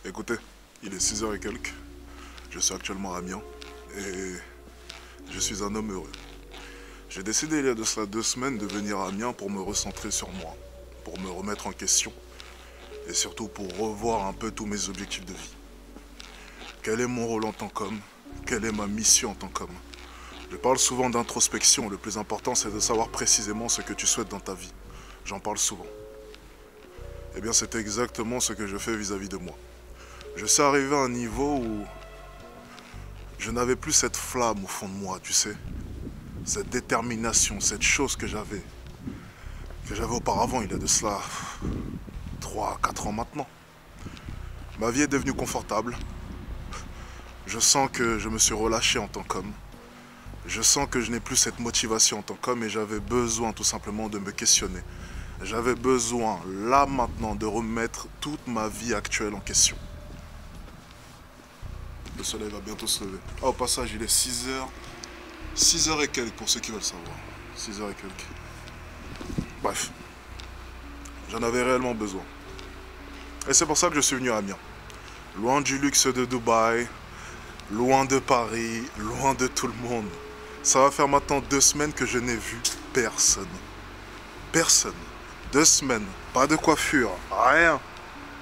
Écoutez, il est 6 heures et quelques. Je suis actuellement à Amiens et je suis un homme heureux. J'ai décidé il y a de cela 2 semaines de venir à Amiens pour me recentrer sur moi, pour me remettre en question et surtout pour revoir un peu tous mes objectifs de vie. Quel est mon rôle en tant qu'homme? Quelle est ma mission en tant qu'homme? Je parle souvent d'introspection, le plus important c'est de savoir précisément ce que tu souhaites dans ta vie. J'en parle souvent. Eh bien c'est exactement ce que je fais vis-à-vis de moi. Je suis arrivé à un niveau où je n'avais plus cette flamme au fond de moi, tu sais. Cette détermination, cette chose que j'avais auparavant, il y a de cela 3 4 ans maintenant. Ma vie est devenue confortable. Je sens que je me suis relâché en tant qu'homme. Je sens que je n'ai plus cette motivation en tant qu'homme et j'avais besoin tout simplement de me questionner. J'avais besoin, là maintenant, de remettre toute ma vie actuelle en question. Le soleil va bientôt se lever. Ah, au passage, il est 6 heures. 6 heures et quelques pour ceux qui veulent savoir. 6 heures et quelques. Bref. J'en avais réellement besoin. Et c'est pour ça que je suis venu à Amiens. Loin du luxe de Dubaï, loin de Paris, loin de tout le monde. Ça va faire maintenant 2 semaines que je n'ai vu personne. Personne. 2 semaines. Pas de coiffure. Rien.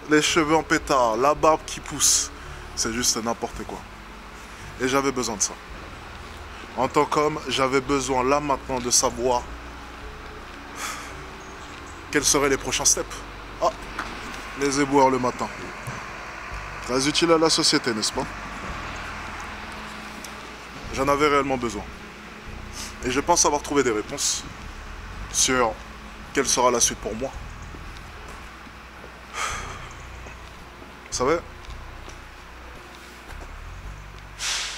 Les cheveux en pétard, la barbe qui pousse. C'est juste n'importe quoi. Et j'avais besoin de ça. En tant qu'homme, j'avais besoin là maintenant de savoir quels seraient les prochains steps. Ah, les éboueurs le matin. Très utile à la société, n'est-ce pas? J'en avais réellement besoin. Et je pense avoir trouvé des réponses sur quelle sera la suite pour moi. Vous savez,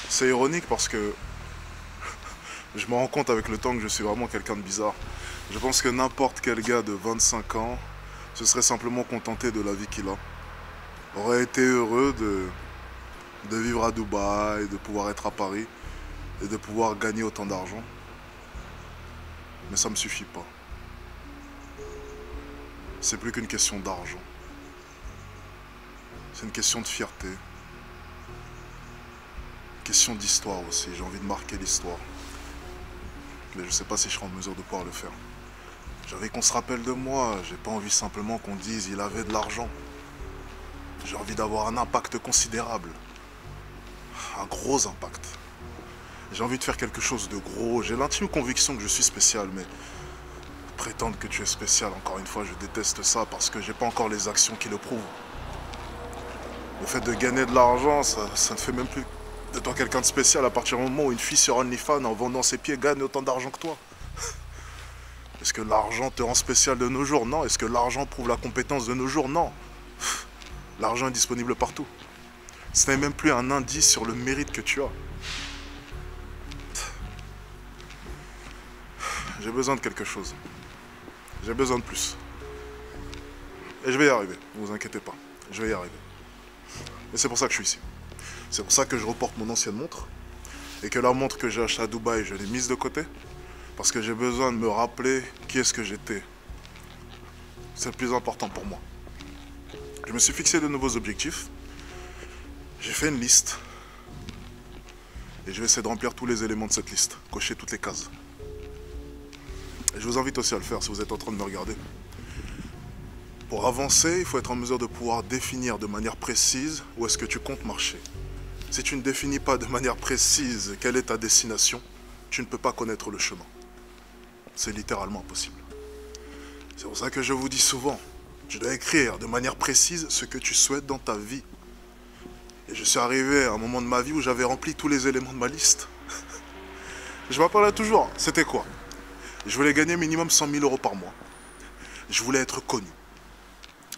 c'est ironique parce que je me rends compte avec le temps que je suis vraiment quelqu'un de bizarre. Je pense que n'importe quel gars de 25 ans se serait simplement contenté de la vie qu'il a. Aurait été heureux de vivre à Dubaï, de pouvoir être à Paris et de pouvoir gagner autant d'argent. Mais ça ne me suffit pas. C'est plus qu'une question d'argent. C'est une question de fierté. Une question d'histoire aussi. J'ai envie de marquer l'histoire. Mais je ne sais pas si je serai en mesure de pouvoir le faire. J'ai envie qu'on se rappelle de moi. J'ai pas envie simplement qu'on dise il avait de l'argent. J'ai envie d'avoir un impact considérable. Un gros impact. J'ai envie de faire quelque chose de gros. J'ai l'intime conviction que je suis spécial, mais prétendre que tu es spécial, encore une fois, je déteste ça parce que j'ai pas encore les actions qui le prouvent. Le fait de gagner de l'argent, ça ne fait même plus de toi quelqu'un de spécial à partir du moment où une fille sur OnlyFans en vendant ses pieds gagne autant d'argent que toi. Est-ce que l'argent te rend spécial de nos jours? Non. Est-ce que l'argent prouve la compétence de nos jours? Non. L'argent est disponible partout. Ce n'est même plus un indice sur le mérite que tu as. J'ai besoin de quelque chose. J'ai besoin de plus. Et je vais y arriver, ne vous inquiétez pas. Je vais y arriver. Et c'est pour ça que je suis ici. C'est pour ça que je reporte mon ancienne montre. Et que la montre que j'ai achetée à Dubaï, je l'ai mise de côté. Parce que j'ai besoin de me rappeler qui est-ce que j'étais. C'est le plus important pour moi. Je me suis fixé de nouveaux objectifs. J'ai fait une liste. Et je vais essayer de remplir tous les éléments de cette liste. Cocher toutes les cases. Et je vous invite aussi à le faire si vous êtes en train de me regarder. Pour avancer, il faut être en mesure de pouvoir définir de manière précise où est-ce que tu comptes marcher. Si tu ne définis pas de manière précise quelle est ta destination, tu ne peux pas connaître le chemin. C'est littéralement impossible. C'est pour ça que je vous dis souvent, tu dois écrire de manière précise ce que tu souhaites dans ta vie. Et je suis arrivé à un moment de ma vie où j'avais rempli tous les éléments de ma liste. Je m'appellerai toujours, c'était quoi? Je voulais gagner minimum 100 000 € par mois. Je voulais être connu.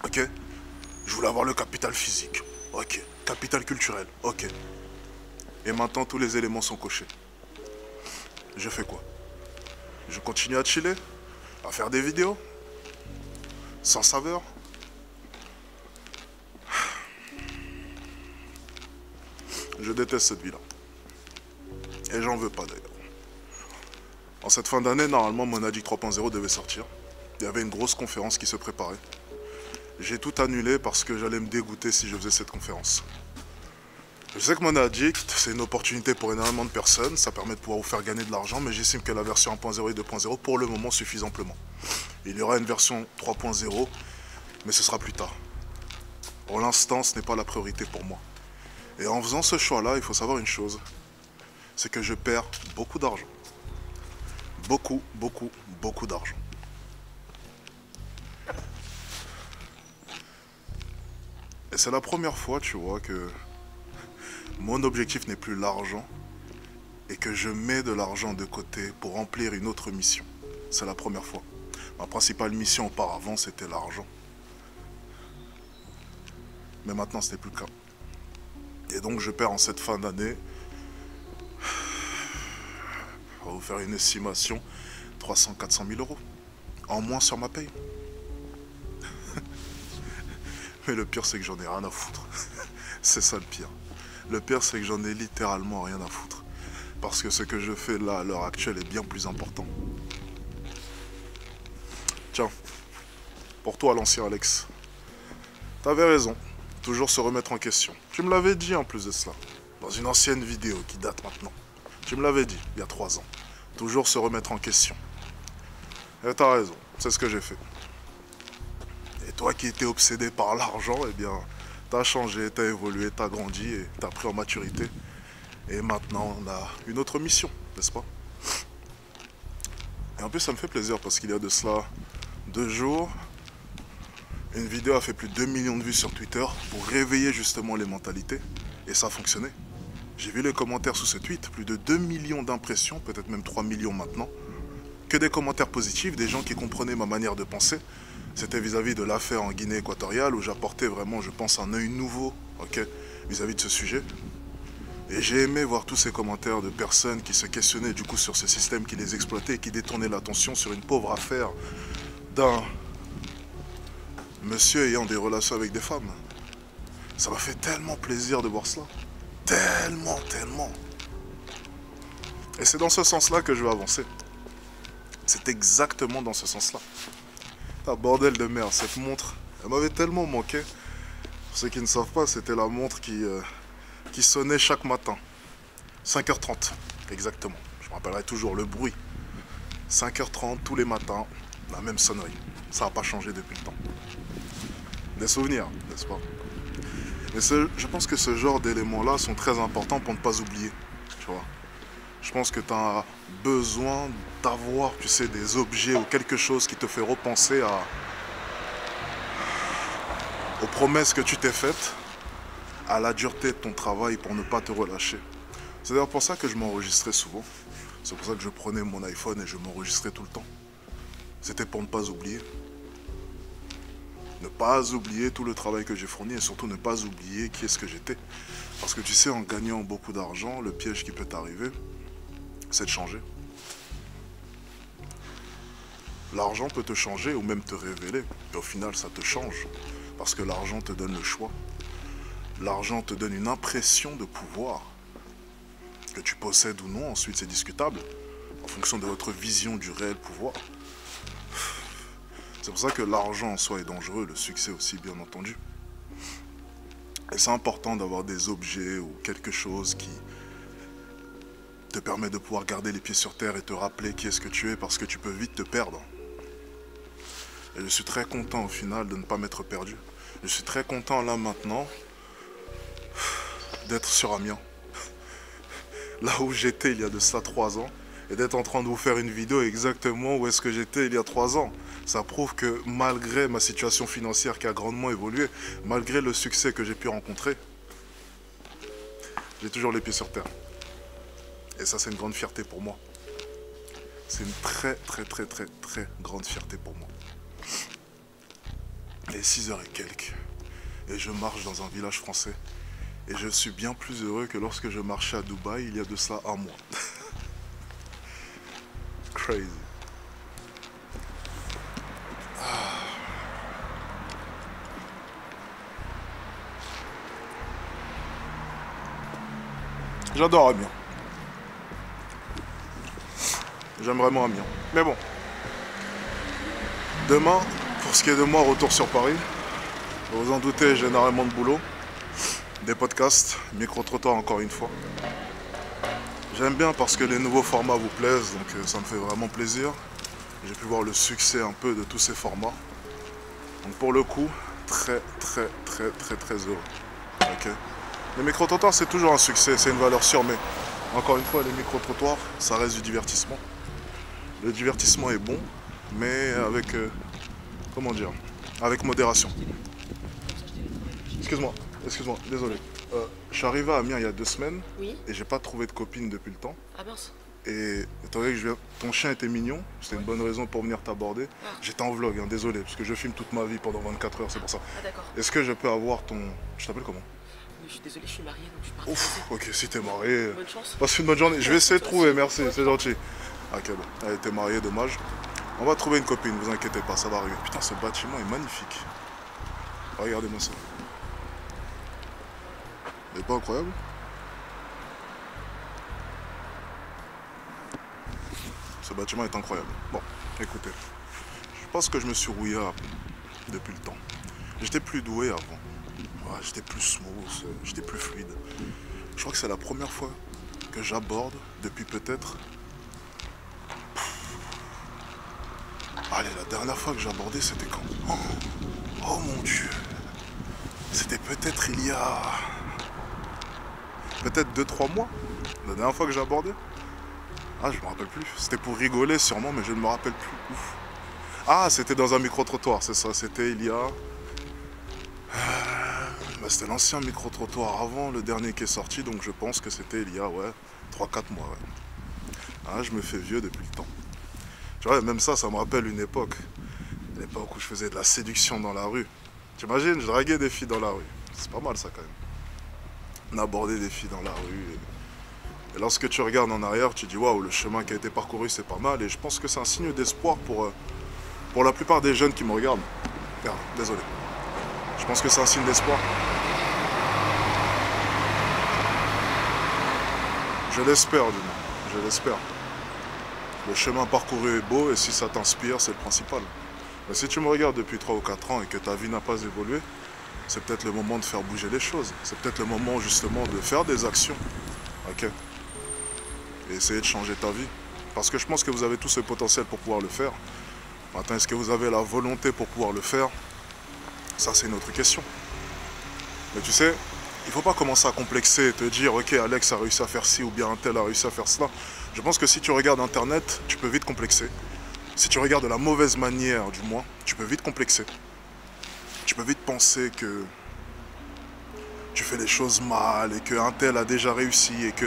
Ok? Je voulais avoir le capital physique. Ok. Capital culturel. Ok. Et maintenant, tous les éléments sont cochés. Je fais quoi? Je continue à chiller? À faire des vidéos? Sans saveur? Je déteste cette vie-là. Et j'en veux pas d'ailleurs. En cette fin d'année, normalement, mon Addict 3.0 devait sortir. Il y avait une grosse conférence qui se préparait. j'ai tout annulé parce que j'allais me dégoûter si je faisais cette conférence. Je sais que Money Addict, c'est une opportunité pour énormément de personnes, ça permet de pouvoir vous faire gagner de l'argent, mais j'estime que la version 1.0 et 2.0 pour le moment suffisent amplement. Il y aura une version 3.0, mais ce sera plus tard. Pour l'instant, ce n'est pas la priorité pour moi. Et en faisant ce choix-là, il faut savoir une chose, c'est que je perds beaucoup d'argent. Beaucoup, beaucoup, beaucoup d'argent. Et c'est la première fois, tu vois, que mon objectif n'est plus l'argent et que je mets de l'argent de côté pour remplir une autre mission. C'est la première fois. Ma principale mission auparavant, c'était l'argent. Mais maintenant, ce n'est plus le cas. Et donc, je perds en cette fin d'année, on va vous faire une estimation, 300-400 000 euros. En moins sur ma paye. Mais le pire, c'est que j'en ai rien à foutre. C'est ça le pire. Le pire, c'est que j'en ai littéralement rien à foutre. Parce que ce que je fais là, à l'heure actuelle, est bien plus important. Tiens, pour toi, l'ancien Alex, t'avais raison. Toujours se remettre en question. Tu me l'avais dit en plus de cela. Dans une ancienne vidéo qui date maintenant. Tu me l'avais dit, il y a 3 ans. Toujours se remettre en question. Et t'as raison, c'est ce que j'ai fait. Et toi qui étais obsédé par l'argent, eh bien, t'as changé, t'as évolué, t'as grandi et t'as pris en maturité. Et maintenant, on a une autre mission, n'est-ce pas? Et en plus, ça me fait plaisir parce qu'il y a de cela 2 jours, une vidéo a fait plus de 2 millions de vues sur Twitter pour réveiller justement les mentalités. Et ça a fonctionné. J'ai vu les commentaires sous ce tweet, plus de 2 millions d'impressions, peut-être même 3 millions maintenant. Que des commentaires positifs, des gens qui comprenaient ma manière de penser. C'était vis-à-vis de l'affaire en Guinée équatoriale où j'apportais vraiment, je pense, un œil nouveau, vis-à-vis de ce sujet. Et j'ai aimé voir tous ces commentaires de personnes qui se questionnaient du coup sur ce système qui les exploitait et qui détournait l'attention sur une pauvre affaire d'un monsieur ayant des relations avec des femmes. Ça m'a fait tellement plaisir de voir cela. Tellement, tellement. Et c'est dans ce sens-là que je vais avancer. C'est exactement dans ce sens-là. Ah, bordel de merde, cette montre, elle m'avait tellement manqué. Pour ceux qui ne savent pas, c'était la montre qui sonnait chaque matin. 5h30, exactement. Je me rappellerai toujours le bruit. 5h30 tous les matins, la même sonnerie. Ça n'a pas changé depuis le temps. Des souvenirs, n'est-ce pas? Mais je pense que ce genre d'éléments-là sont très importants pour ne pas oublier, tu vois. Je pense que tu as besoin d'avoir, tu sais, des objets ou quelque chose qui te fait repenser aux promesses que tu t'es faites, à la dureté de ton travail pour ne pas te relâcher. C'est d'ailleurs pour ça que je m'enregistrais souvent. C'est pour ça que je prenais mon iPhone et je m'enregistrais tout le temps. C'était pour ne pas oublier. Ne pas oublier tout le travail que j'ai fourni et surtout ne pas oublier qui est-ce que j'étais. Parce que tu sais, en gagnant beaucoup d'argent, le piège qui peut t'arriver, c'est de changer. L'argent peut te changer ou même te révéler. Et au final, ça te change. Parce que l'argent te donne le choix. L'argent te donne une impression de pouvoir. Que tu possèdes ou non, ensuite c'est discutable. En fonction de votre vision du réel pouvoir. C'est pour ça que l'argent en soi est dangereux, le succès aussi bien entendu. Et c'est important d'avoir des objets ou quelque chose qui te permet de pouvoir garder les pieds sur terre et te rappeler qui est-ce que tu es parce que tu peux vite te perdre. Et je suis très content au final de ne pas m'être perdu. Je suis très content là maintenant d'être sur Amiens. Là où j'étais il y a de ça 3 ans. Et d'être en train de vous faire une vidéo exactement où est-ce que j'étais il y a 3 ans. Ça prouve que malgré ma situation financière qui a grandement évolué, malgré le succès que j'ai pu rencontrer, j'ai toujours les pieds sur terre. Et ça, c'est une grande fierté pour moi. C'est une très, très, très, très, très grande fierté pour moi. Il est 6h et quelques. Et je marche dans un village français. Et je suis bien plus heureux que lorsque je marchais à Dubaï il y a de ça 1 mois. Crazy. J'adore Amiens. J'aime vraiment Amiens. Mais bon. Demain, pour ce qui est de moi, retour sur Paris. Vous vous en doutez, j'ai énormément de boulot. Des podcasts, micro-trottoir encore une fois. J'aime bien parce que les nouveaux formats vous plaisent, donc ça me fait vraiment plaisir. J'ai pu voir le succès un peu de tous ces formats. Donc pour le coup, très heureux. Okay. Les micro-trottoirs, c'est toujours un succès, c'est une valeur sûre, mais encore une fois, les micro-trottoirs, ça reste du divertissement. Le divertissement est bon, mais avec, comment dire, avec modération. Excuse-moi, désolé. Je suis arrivé à Amiens il y a 2 semaines, oui. Et j'ai pas trouvé de copine depuis le temps. Ah mince. Et étant donné que ton chien était mignon, c'était une bonne raison pour venir t'aborder. Ah. J'étais en vlog, hein, désolé, parce que je filme toute ma vie pendant 24 heures, c'est pour ça. Ah d'accord. Est-ce que je peux avoir ton... Je t'appelle comment? Je suis désolé, je suis marié, donc je suis pas. Ouf, ok, si t'es marié... Bonne chance. Passe une bonne journée. Je vais essayer de trouver, merci, c'est gentil. Ok, bon, elle était mariée, dommage. On va trouver une copine, vous inquiétez pas, ça va arriver. Putain, ce bâtiment est magnifique. Regardez-moi ça. Il est pas incroyable? Ce bâtiment est incroyable. Bon, écoutez, je pense que je me suis rouillard depuis le temps. J'étais plus doué avant. Ouais, j'étais plus smooth, j'étais plus fluide. Je crois que c'est la première fois que j'aborde depuis peut-être... Allez, la dernière fois que j'ai abordé, c'était quand? Oh mon Dieu! C'était peut-être il y a... Peut-être 2-3 mois. La dernière fois que j'ai abordé. Ah, je me rappelle plus. C'était pour rigoler sûrement, mais je ne me rappelle plus. Ouf. Ah, c'était dans un micro-trottoir, c'est ça. C'était il y a... c'était l'ancien micro-trottoir avant le dernier qui est sorti, donc je pense que c'était il y a, ouais, 3-4 mois, ouais. Ah, je me fais vieux depuis le temps. Tu vois, même ça me rappelle une époque. L'époque où je faisais de la séduction dans la rue. T'imagines, je draguais des filles dans la rue. C'est pas mal ça quand même. On abordait des filles dans la rue. Et lorsque tu regardes en arrière, tu dis waouh, le chemin qui a été parcouru c'est pas mal. Et je pense que c'est un signe d'espoir pour la plupart des jeunes qui me regardent. Merde, désolé. Je pense que c'est un signe d'espoir. Je l'espère du moins, je l'espère. Le chemin parcouru est beau et si ça t'inspire, c'est le principal. Mais si tu me regardes depuis 3 ou 4 ans et que ta vie n'a pas évolué, c'est peut-être le moment de faire bouger les choses. C'est peut-être le moment justement de faire des actions. Ok. Et essayer de changer ta vie. Parce que je pense que vous avez tout ce potentiel pour pouvoir le faire. Maintenant, est-ce que vous avez la volonté pour pouvoir le faire? Ça, c'est une autre question. Mais tu sais, il ne faut pas commencer à complexer et te dire « Ok, Alex a réussi à faire ci ou bien un tel a réussi à faire cela ». Je pense que si tu regardes Internet, tu peux vite complexer. Si tu regardes de la mauvaise manière, du moins, tu peux vite complexer. Tu peux vite penser que tu fais les choses mal et qu'un tel a déjà réussi et que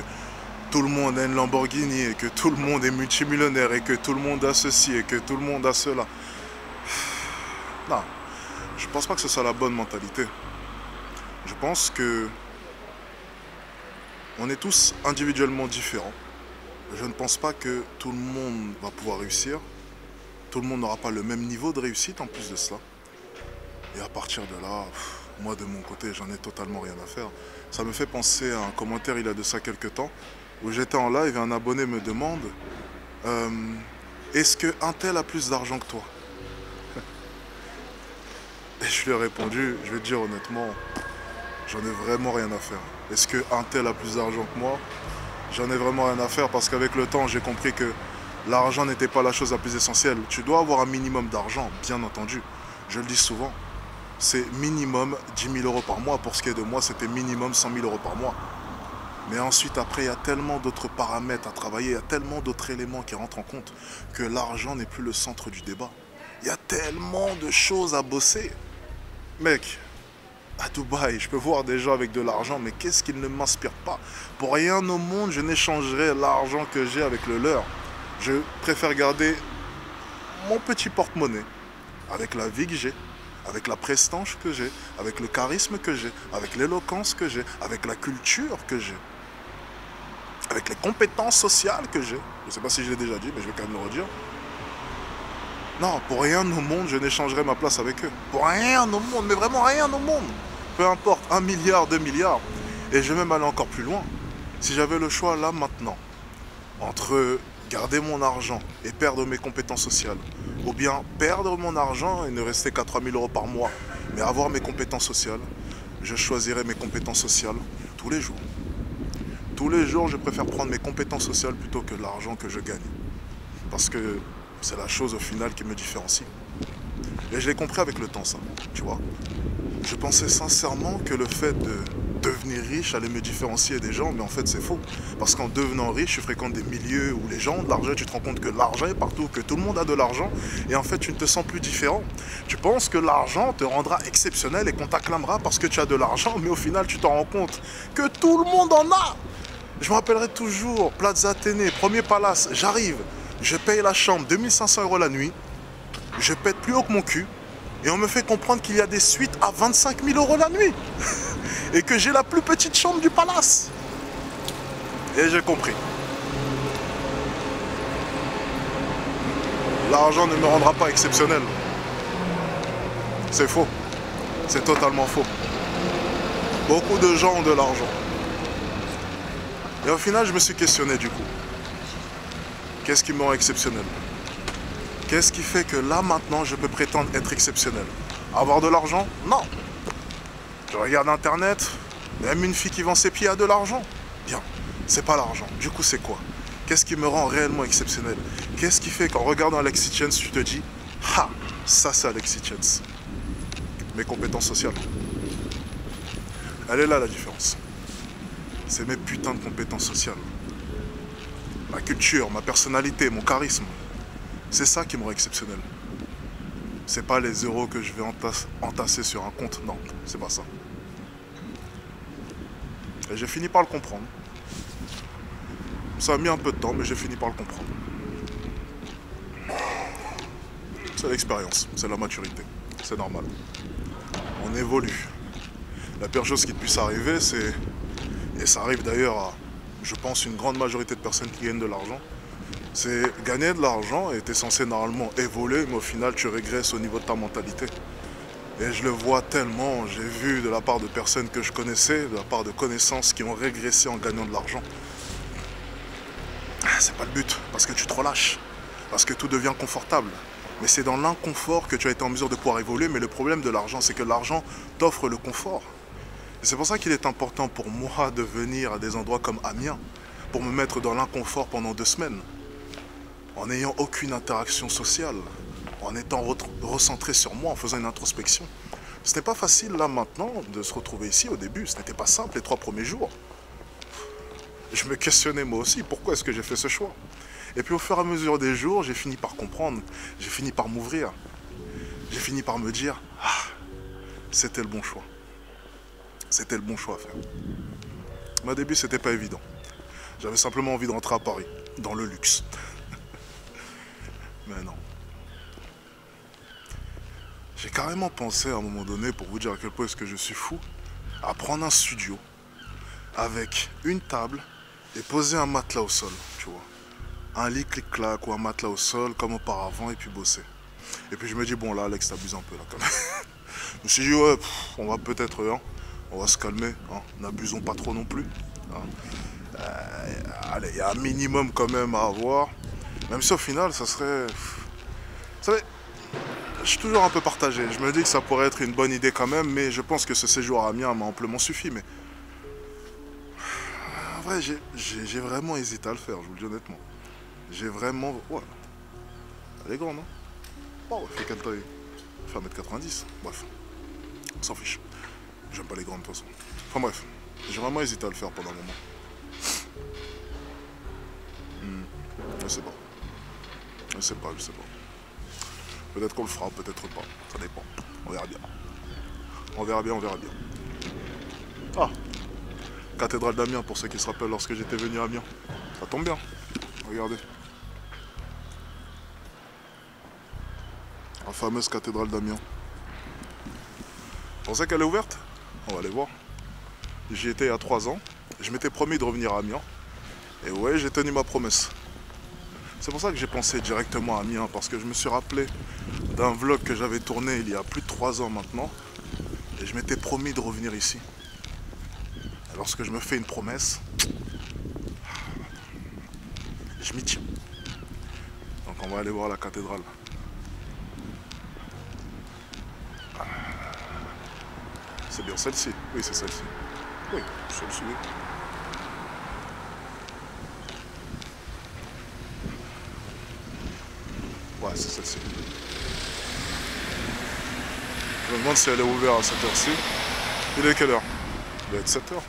tout le monde a une Lamborghini et que tout le monde est multimillionnaire et que tout le monde a ceci et que tout le monde a cela. Non, je pense pas que ce soit la bonne mentalité. Je pense que on est tous individuellement différents. Je ne pense pas que tout le monde va pouvoir réussir. Tout le monde n'aura pas le même niveau de réussite en plus de cela. Et à partir de là, moi de mon côté, j'en ai totalement rien à faire. Ça me fait penser à un commentaire il y a de ça quelques temps, où j'étais en live et un abonné me demande est-ce qu'un tel a plus d'argent que toi? Et je lui ai répondu, je vais te dire honnêtement, j'en ai vraiment rien à faire. Est-ce qu'un tel a plus d'argent que moi? J'en ai vraiment rien à faire parce qu'avec le temps, j'ai compris que l'argent n'était pas la chose la plus essentielle. Tu dois avoir un minimum d'argent, bien entendu. Je le dis souvent. C'est minimum 10 000 € par mois. Pour ce qui est de moi, c'était minimum 100 000 € par mois. Mais ensuite, après, il y a tellement d'autres paramètres à travailler, il y a tellement d'autres éléments qui rentrent en compte que l'argent n'est plus le centre du débat. Il y a tellement de choses à bosser. Mec, à Dubaï, je peux voir des gens avec de l'argent, mais qu'est-ce qu'ils ne m'inspirent pas? Pour rien au monde, je n'échangerai l'argent que j'ai avec le leur. Je préfère garder mon petit porte-monnaie avec la vie que j'ai, avec la prestance que j'ai, avec le charisme que j'ai, avec l'éloquence que j'ai, avec la culture que j'ai, avec les compétences sociales que j'ai. Je ne sais pas si je l'ai déjà dit, mais je vais quand même le redire. Non, pour rien au monde, je n'échangerai ma place avec eux. Pour rien au monde, mais vraiment rien au monde. Peu importe, 1 milliard, 2 milliards. Et je vais même aller encore plus loin. Si j'avais le choix là, maintenant, entre garder mon argent et perdre mes compétences sociales, ou bien perdre mon argent et ne rester qu'à 3 000 € par mois, Mais avoir mes compétences sociales, je choisirai mes compétences sociales tous les jours. Tous les jours, je préfère prendre mes compétences sociales plutôt que l'argent que je gagne. Parce que c'est la chose au final qui me différencie. Et je l'ai compris avec le temps, ça, tu vois. Je pensais sincèrement que le fait de devenir riche allait me différencier des gens, mais en fait c'est faux. Parce qu'en devenant riche, tu fréquentes des milieux où les gens ont de l'argent, tu te rends compte que l'argent est partout, que tout le monde a de l'argent, et en fait tu ne te sens plus différent. Tu penses que l'argent te rendra exceptionnel et qu'on t'acclamera parce que tu as de l'argent, mais au final tu t'en rends compte que tout le monde en a. Je me rappellerai toujours, Plaza Athénée, premier palace, j'arrive, je paye la chambre, 2500 € la nuit, je pète plus haut que mon cul, et on me fait comprendre qu'il y a des suites à 25 000 € la nuit. Et que j'ai la plus petite chambre du palace. Et j'ai compris. L'argent ne me rendra pas exceptionnel. C'est faux. C'est totalement faux. Beaucoup de gens ont de l'argent. Et au final, je me suis questionné du coup. Qu'est-ce qui me rend exceptionnel? Qu'est-ce qui fait que là, maintenant, je peux prétendre être exceptionnel? Avoir de l'argent? Non. Je regarde Internet, même une fille qui vend ses pieds a de l'argent. Bien, c'est pas l'argent. Du coup, c'est quoi? Qu'est-ce qui me rend réellement exceptionnel? Qu'est-ce qui fait qu'en regardant Alexis Chance, tu te dis « Ah, ça c'est Alexis Chance ». Mes compétences sociales. Elle est là la différence. C'est mes putains de compétences sociales. Ma culture, ma personnalité, mon charisme. C'est ça qui me rend exceptionnel. C'est pas les euros que je vais entasser sur un compte. Non, c'est pas ça. Et j'ai fini par le comprendre. Ça a mis un peu de temps, mais j'ai fini par le comprendre. C'est l'expérience, c'est la maturité. C'est normal. On évolue. La pire chose qui puisse arriver, c'est... Et ça arrive d'ailleurs à, je pense, une grande majorité de personnes qui gagnent de l'argent. C'est gagner de l'argent et tu es censé normalement évoluer, mais au final, tu régresses au niveau de ta mentalité. Et je le vois tellement, j'ai vu de la part de personnes que je connaissais, de la part de connaissances qui ont régressé en gagnant de l'argent. C'est pas le but, parce que tu te relâches, parce que tout devient confortable. Mais c'est dans l'inconfort que tu as été en mesure de pouvoir évoluer, mais le problème de l'argent, c'est que l'argent t'offre le confort. Et c'est pour ça qu'il est important pour moi de venir à des endroits comme Amiens, pour me mettre dans l'inconfort pendant 2 semaines, en n'ayant aucune interaction sociale, en étant recentré sur moi, en faisant une introspection. Ce n'est pas facile là maintenant de se retrouver ici au début, ce n'était pas simple les 3 premiers jours. Je me questionnais moi aussi, pourquoi est-ce que j'ai fait ce choix? Et puis au fur et à mesure des jours, j'ai fini par comprendre, j'ai fini par m'ouvrir. J'ai fini par me dire, ah, c'était le bon choix. C'était le bon choix à faire. Mais au début, c'était pas évident. J'avais simplement envie de rentrer à Paris, dans le luxe. Mais non. J'ai carrément pensé à un moment donné, pour vous dire à quel point est-ce que je suis fou, à prendre un studio avec une table et poser un matelas au sol, tu vois. Un lit clic-clac ou un matelas au sol comme auparavant et puis bosser. Et puis je me dis, bon là Alex, t'abuses un peu là quand même. Je me suis dit, ouais, on va peut-être, hein, on va se calmer, hein, n'abusons pas trop non plus. Hein. Allez, il y a un minimum quand même à avoir. Même si au final, ça serait... Vous savez, je suis toujours un peu partagé. Je me dis que ça pourrait être une bonne idée quand même, mais je pense que ce séjour à Amiens m'a amplement suffi. Mais en vrai, j'ai vraiment hésité à le faire, je vous le dis honnêtement. J'ai vraiment... Ouais. Elle est grande, hein. Oh, elle fait quelle taille? Elle fait 1m90. Bref. On s'en fiche. J'aime pas les grandes de toute façon. Enfin bref. J'ai vraiment hésité à le faire pendant un moment. Je sais pas. Je sais pas. Peut-être qu'on le fera, peut-être pas. Ça dépend. On verra bien. On verra bien. Ah, cathédrale d'Amiens, pour ceux qui se rappellent lorsque j'étais venu à Amiens. Ça tombe bien. Regardez. La fameuse cathédrale d'Amiens. Vous pensez qu'elle est ouverte? On va aller voir. J'y étais il y a 3 ans. Je m'étais promis de revenir à Amiens. Et ouais, j'ai tenu ma promesse. C'est pour ça que j'ai pensé directement à Amiens, parce que je me suis rappelé d'un vlog que j'avais tourné il y a plus de 3 ans maintenant. Et je m'étais promis de revenir ici. Et lorsque je me fais une promesse, je m'y tiens. Donc on va aller voir la cathédrale. C'est bien celle-ci. Oui, c'est celle-ci. Oui, celle-ci, oui. Ouais, c'est celle-ci. Je me demande si elle est ouverte à cette heure-ci. Il est quelle heure? Il doit être 7h. Oh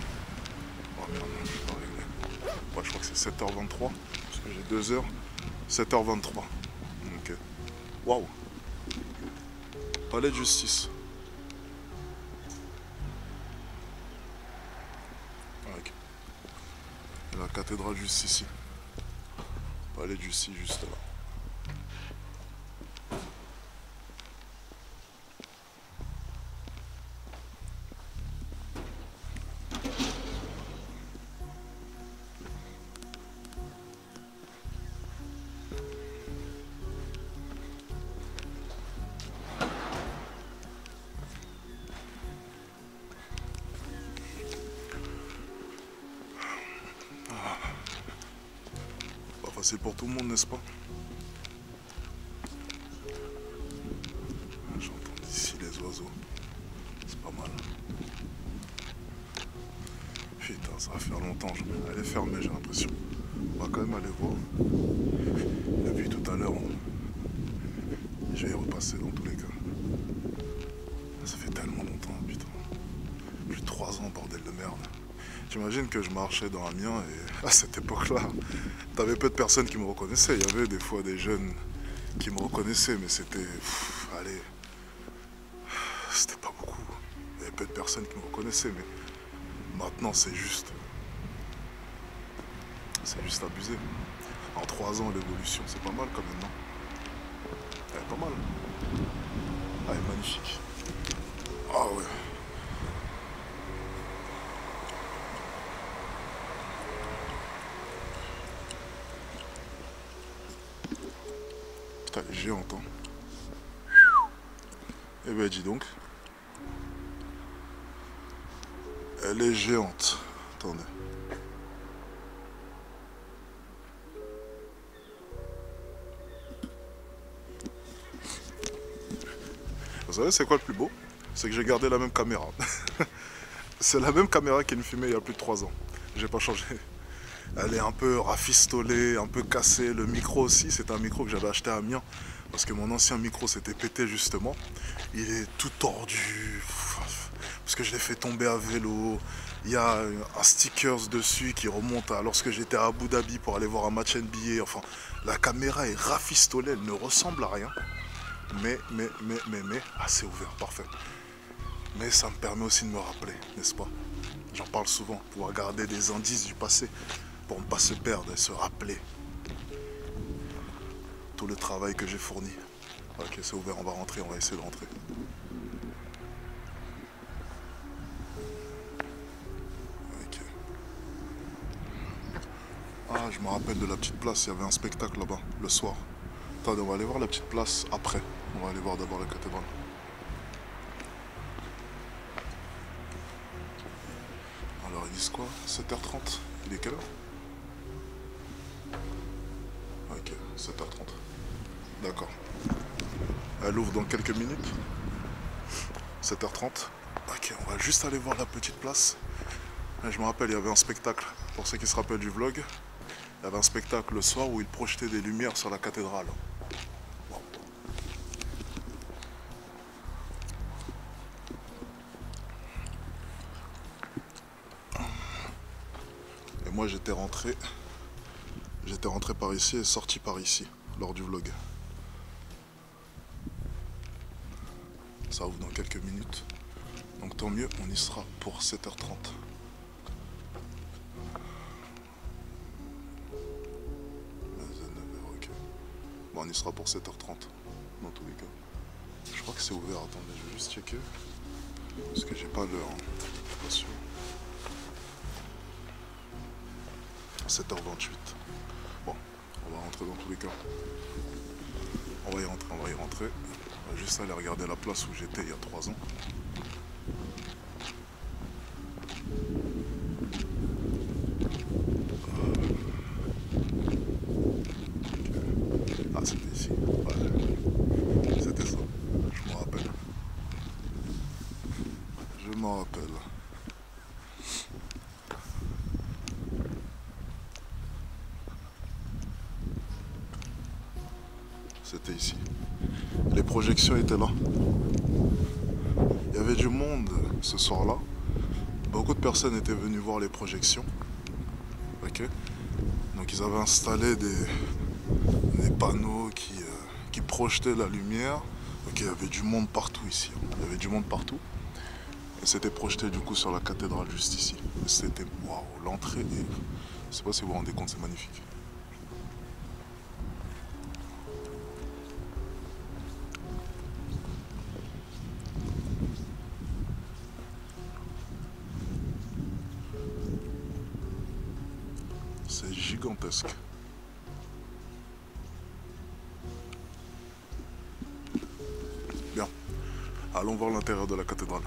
merde, je suis pas réglé. Ouais, je crois que c'est 7h23. Parce que j'ai 2 heures. 7h23. Ok. Waouh. Palais de justice. Ok. Et la cathédrale juste ici. Palais de justice juste là. Pas facile pour tout le monde, n'est-ce pas? J'entends d'ici les oiseaux. C'est pas mal. Putain, ça va faire longtemps. Elle est fermée, j'ai l'impression. On va quand même aller voir. Et puis tout à l'heure, je vais y repasser dans tous les cas. Ça fait tellement longtemps, putain. Plus de 3 ans, bordel de merde. J'imagine que je marchais dans Amiens et à cette époque-là, t'avais peu de personnes qui me reconnaissaient. Il y avait des fois des jeunes qui me reconnaissaient, mais c'était... allez... C'était pas beaucoup. Il y avait peu de personnes qui me reconnaissaient, mais maintenant c'est juste... C'est juste abusé. En 3 ans, l'évolution, c'est pas mal quand même, non? Elle est pas mal. Ah, elle est magnifique. Ah ouais. Putain, elle est géante, hein. Eh ben, dis donc. Elle est géante. Attendez. Vous savez, c'est quoi le plus beau? C'est que j'ai gardé la même caméra. C'est la même caméra qui me filmait il y a plus de 3 ans. J'ai pas changé. Elle est un peu rafistolée, un peu cassée. Le micro aussi, c'est un micro que j'avais acheté à Amiens. Parce que mon ancien micro s'était pété justement. Il est tout tordu. Parce que je l'ai fait tomber à vélo. Il y a un stickers dessus qui remonte à lorsque j'étais à Abu Dhabi pour aller voir un match NBA. Enfin, la caméra est rafistolée, elle ne ressemble à rien. Mais, ah, c'est ouvert, parfait. Mais ça me permet aussi de me rappeler, n'est-ce pas? J'en parle souvent, pouvoir garder des indices du passé pour ne pas se perdre et se rappeler tout le travail que j'ai fourni. Ok, c'est ouvert, on va rentrer, on va essayer de rentrer. Ok. Ah, je me rappelle de la petite place, il y avait un spectacle là-bas, le soir. Attendez, on va aller voir la petite place après. On va aller voir d'abord la cathédrale. Alors ils disent quoi? 7h30. Il est quelle heure? Ok, 7h30. D'accord. Elle ouvre dans quelques minutes. 7h30. Ok, on va juste aller voir la petite place. Et je me rappelle, il y avait un spectacle. Pour ceux qui se rappellent du vlog, il y avait un spectacle le soir où il projetait des lumières sur la cathédrale. Wow. Et moi j'étais rentré par ici et sorti par ici lors du vlog. Ça ouvre dans quelques minutes. Donc tant mieux, on y sera pour 7h30. Ok. Bon, on y sera pour 7h30 dans tous les cas. Je crois que c'est ouvert, attendez, je vais juste checker. Parce que j'ai pas l'heure, hein. Je suis pas sûr. 7h28. Bon, on va rentrer dans tous les cas. On va y rentrer, on va y rentrer. On va juste aller regarder la place où j'étais il y a 3 ans. Ah, c'était ici. Ouais. C'était ça. Je m'en rappelle. Je m'en c'était ici. Les projections étaient là. Il y avait du monde ce soir-là. Beaucoup de personnes étaient venues voir les projections. Ok. Donc ils avaient installé des panneaux qui projetaient la lumière. Ok, il y avait du monde partout ici. Il y avait du monde partout. Et c'était projeté du coup sur la cathédrale juste ici. C'était waouh, l'entrée est... Je sais pas si vous vous rendez compte, c'est magnifique. C'est gigantesque. Bien, allons voir l'intérieur de la cathédrale.